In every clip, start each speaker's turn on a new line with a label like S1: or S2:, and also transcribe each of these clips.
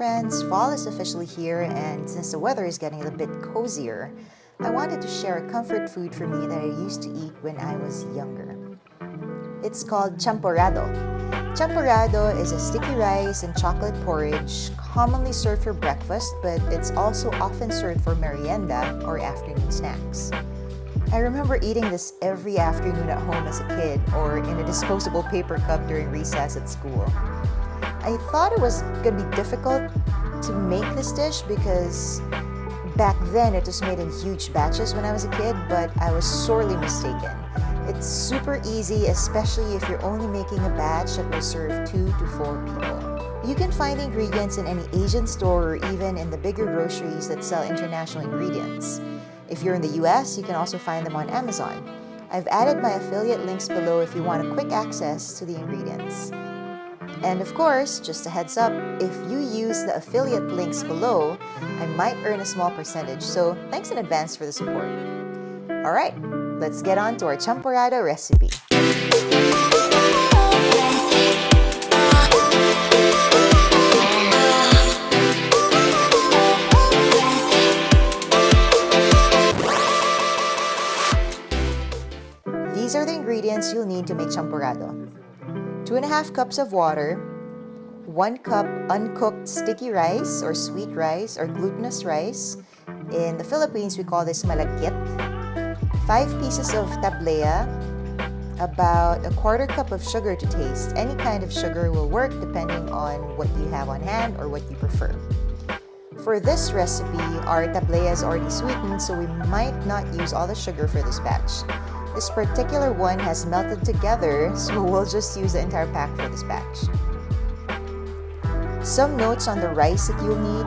S1: friends, fall is officially here, and since the weather is getting a bit cozier, I wanted to share a comfort food for me that I used to eat when I was younger. It's called champorado. Champorado is a sticky rice and chocolate porridge commonly served for breakfast, but it's also often served for merienda or afternoon snacks. I remember eating this every afternoon at home as a kid or in a disposable paper cup during recess at school. I thought it was going to be difficult to make this dish because back then it was made in huge batches when I was a kid, but I was sorely mistaken. It's super easy, especially if you're only making a batch that will serve 2 to 4 people. You can find ingredients in any Asian store or even in the bigger groceries that sell international ingredients. If you're in the US, you can also find them on Amazon. I've added my affiliate links below if you want a quick access to the ingredients. And of course, just a heads up, if you use the affiliate links below, I might earn a small percentage, so thanks in advance for the support. Alright, let's get on to our champorado recipe. These are the ingredients you'll need to make champorado. 2.5 cups of water, 1 cup uncooked sticky rice or sweet rice or glutinous rice. In the Philippines, we call this malagkit. 5 pieces of tablea, about 1/4 cup of sugar to taste. Any kind of sugar will work depending on what you have on hand or what you prefer. For this recipe, our tablea is already sweetened, so we might not use all the sugar for this batch. This particular one has melted together, so we'll just use the entire pack for this batch. Some notes on the rice that you'll need.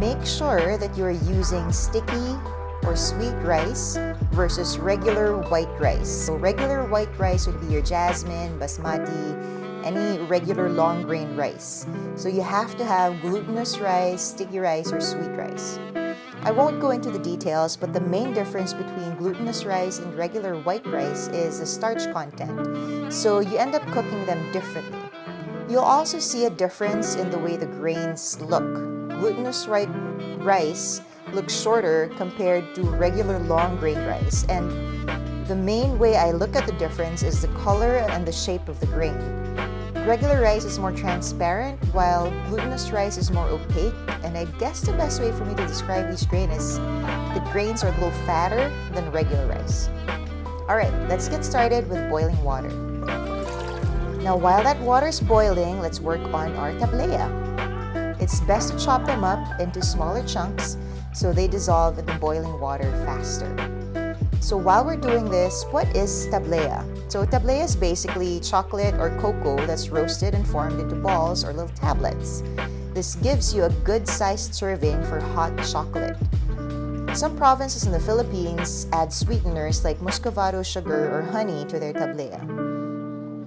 S1: Make sure that you are using sticky or sweet rice versus regular white rice. So regular white rice would be your jasmine, basmati, any regular long grain rice. So you have to have glutinous rice, sticky rice, or sweet rice. I won't go into the details, but the main difference between glutinous rice and regular white rice is the starch content. So you end up cooking them differently. You'll also see a difference in the way the grains look. Glutinous white rice looks shorter compared to regular long grain rice, and the main way I look at the difference is the color and the shape of the grain. Regular rice is more transparent, while glutinous rice is more opaque, and I guess the best way for me to describe each grain is the grains are a little fatter than regular rice. Alright, let's get started with boiling water. Now while that water is boiling, let's work on our tablea. It's best to chop them up into smaller chunks so they dissolve in the boiling water faster. So while we're doing this, what is tablea? So tablea is basically chocolate or cocoa that's roasted and formed into balls or little tablets. This gives you a good-sized serving for hot chocolate. Some provinces in the Philippines add sweeteners like muscovado sugar or honey to their tablea.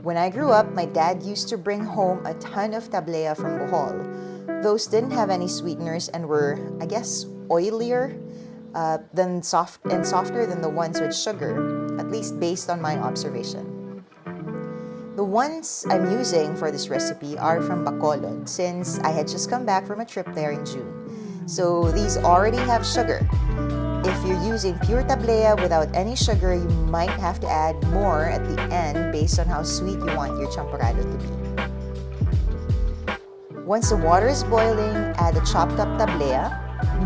S1: When I grew up, my dad used to bring home a ton of tablea from Bohol. Those didn't have any sweeteners and were, I guess, oilier softer than the ones with sugar, at least based on my observation. The ones I'm using for this recipe are from Bacolod, since I had just come back from a trip there in June. So these already have sugar. If you're using pure tablea without any sugar, you might have to add more at the end based on how sweet you want your champorado to be. Once the water is boiling, add the chopped up tablea,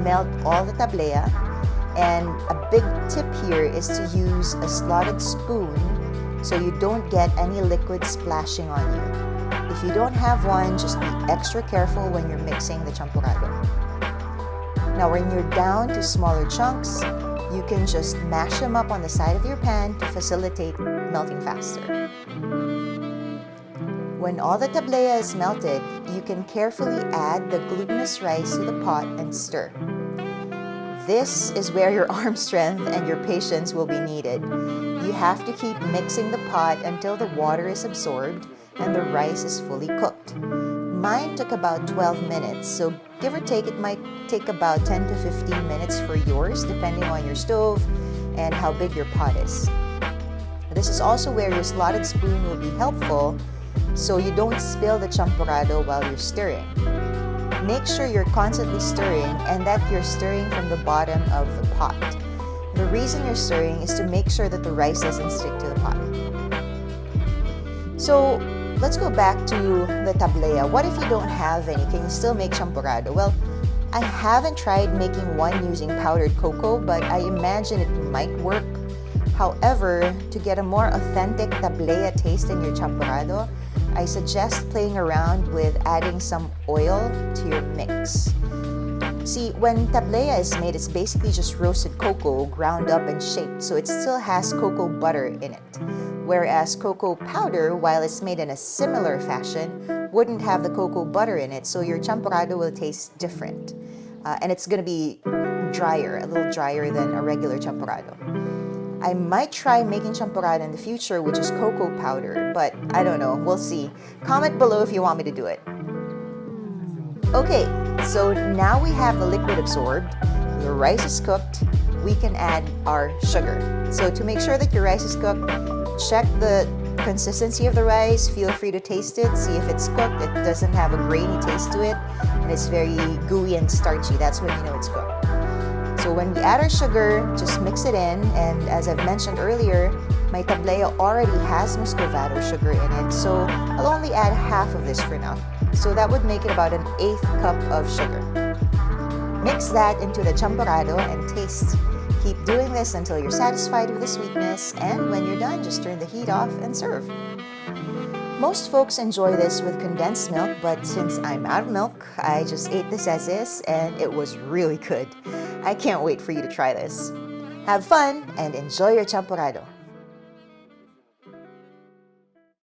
S1: melt all the tablea, and a big tip here is to use a slotted spoon so you don't get any liquid splashing on you. If you don't have one, just be extra careful when you're mixing the champorado. Now when you're down to smaller chunks, you can just mash them up on the side of your pan to facilitate melting faster. When all the tablea is melted, you can carefully add the glutinous rice to the pot and stir. This is where your arm strength and your patience will be needed. You have to keep mixing the pot until the water is absorbed and the rice is fully cooked. Mine took about 12 minutes, so give or take, it might take about 10 to 15 minutes for yours, depending on your stove and how big your pot is. This is also where your slotted spoon will be helpful, so you don't spill the champorado while you're stirring. make sure you're constantly stirring and that you're stirring from the bottom of the pot. The reason you're stirring is to make sure that the rice doesn't stick to the pot. So let's go back to the tablea. What if you don't have any? Can you still make champorado? Well, I haven't tried making one using powdered cocoa, but I imagine it might work. However, to get a more authentic tablea taste in your champorado, I suggest playing around with adding some oil to your mix. See, when tablea is made, it's basically just roasted cocoa ground up and shaped, so it still has cocoa butter in it. Whereas cocoa powder, while it's made in a similar fashion, wouldn't have the cocoa butter in it, so your champorado will taste different. And it's going to be drier, a little drier than a regular champorado. I might try making champorado in the future, which is cocoa powder, but I don't know, we'll see. Comment below if you want me to do it. Okay, so now we have the liquid absorbed, the rice is cooked, we can add our sugar. So to make sure that your rice is cooked, check the consistency of the rice, feel free to taste it, see if it's cooked. It doesn't have a grainy taste to it, and it's very gooey and starchy. That's when you know it's cooked. So when we add our sugar, just mix it in, and as I've mentioned earlier, my tablea already has muscovado sugar in it, so I'll only add half of this for now. So that would make it about an 1/8 cup of sugar. Mix that into the champorado and taste. Keep doing this until you're satisfied with the sweetness, and when you're done, just turn the heat off and serve. Most folks enjoy this with condensed milk, but since I'm out of milk, I just ate this as is, and it was really good. I can't wait for you to try this. Have fun and enjoy your champorado.